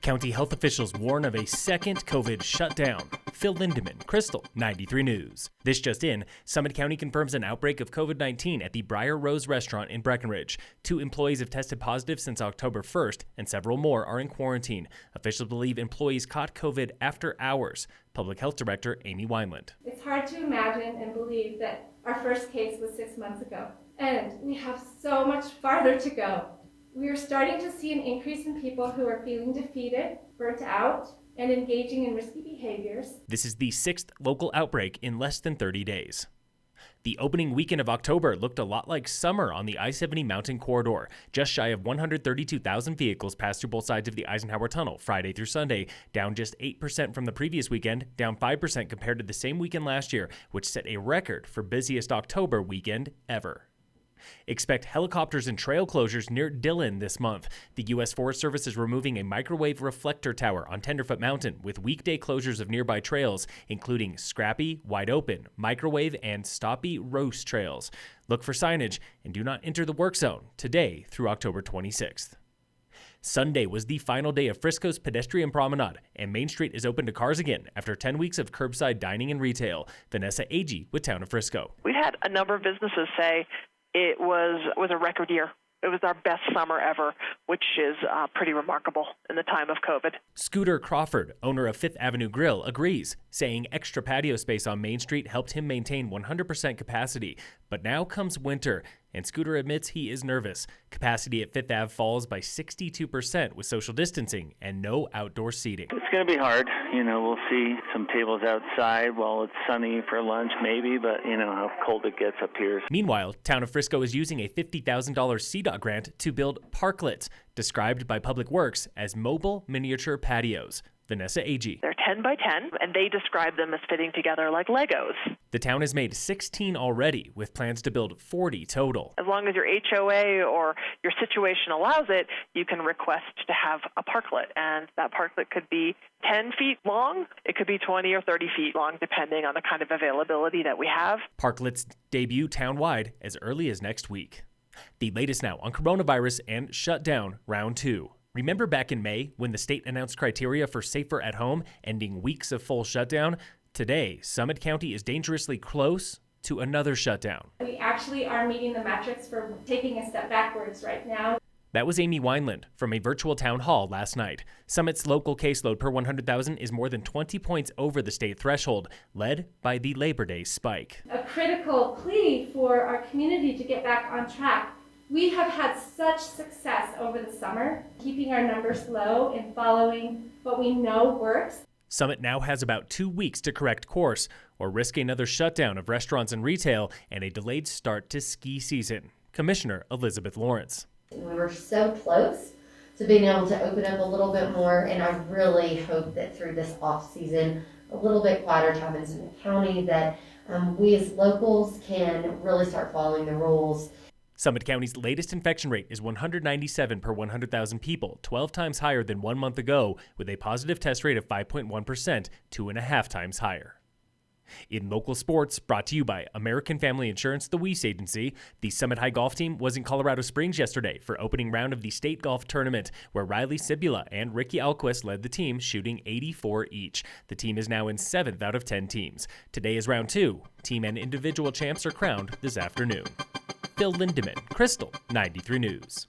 County health officials warn of a second COVID shutdown. Phil Lindeman, Crystal, 93 News. This just in, Summit County confirms an outbreak of COVID-19 at the Briar Rose restaurant in Breckenridge. 2 employees have tested positive since October 1st, and several more are in quarantine. Officials believe employees caught COVID after hours. Public Health Director Amy Wineland. It's hard to imagine and believe that our first case was 6 months ago, and we have so much farther to go. We are starting to see an increase in people who are feeling defeated, burnt out, and engaging in risky behaviors. This is the 6th local outbreak in less than 30 days. The opening weekend of October looked a lot like summer on the I-70 mountain corridor. Just shy of 132,000 vehicles passed through both sides of the Eisenhower Tunnel Friday through Sunday, down just 8% from the previous weekend, down 5% compared to the same weekend last year, which set a record for busiest October weekend ever. Expect helicopters and trail closures near Dillon this month. The U.S. Forest Service is removing a microwave reflector tower on Tenderfoot Mountain with weekday closures of nearby trails, including Scrappy, Wide Open, Microwave, and Stoppy Roast trails. Look for signage and do not enter the work zone today through October 26th. Sunday was the final day of Frisco's pedestrian promenade, and Main Street is open to cars again after 10 weeks of curbside dining and retail. Vanessa Agee with Town of Frisco. We had a number of businesses say it was a record year. It was our best summer ever, which is pretty remarkable in the time of COVID. Scooter Crawford, owner of Fifth Avenue Grill, agrees, saying extra patio space on Main Street helped him maintain 100% capacity. But now comes winter, and Scooter admits he is nervous. Capacity at Fifth Ave falls by 62% with social distancing and no outdoor seating. It's going to be hard. We'll see some tables outside while it's sunny for lunch maybe, but how cold it gets up here. Meanwhile, Town of Frisco is using a $50,000 CDOT grant to build parklets, described by Public Works as mobile miniature patios. Vanessa Agee. They're 10 by 10, and they describe them as fitting together like Legos. The town has made 16 already, with plans to build 40 total. As long as your HOA or your situation allows it, you can request to have a parklet, and that parklet could be 10 feet long. It could be 20 or 30 feet long, depending on the kind of availability that we have. Parklets debut town-wide as early as next week. The latest now on coronavirus and shutdown round 2. Remember back in May when the state announced criteria for safer at home, ending weeks of full shutdown? Today, Summit County is dangerously close to another shutdown. We actually are meeting the metrics for taking a step backwards right now. That was Amy Wineland from a virtual town hall last night. Summit's local caseload per 100,000 is more than 20 points over the state threshold, led by the Labor Day spike. A critical plea for our community to get back on track. We have had such success over the summer, keeping our numbers low and following what we know works. Summit now has about 2 weeks to correct course or risk another shutdown of restaurants and retail and a delayed start to ski season. Commissioner Elizabeth Lawrence. We were so close to being able to open up a little bit more, and I really hope that through this off season, a little bit quieter time in Summit County, that we as locals can really start following the rules. Summit County's latest infection rate is 197 per 100,000 people, 12 times higher than 1 month ago, with a positive test rate of 5.1%, 2.5 times higher. In local sports, brought to you by American Family Insurance, the Weiss Agency, the Summit High golf team was in Colorado Springs yesterday for opening round of the state golf tournament, where Riley Sibula and Ricky Alquist led the team, shooting 84 each. The team is now in 7th out of 10 teams. Today is round 2. Team and individual champs are crowned this afternoon. Phil Lindeman, Crystal, 93 News.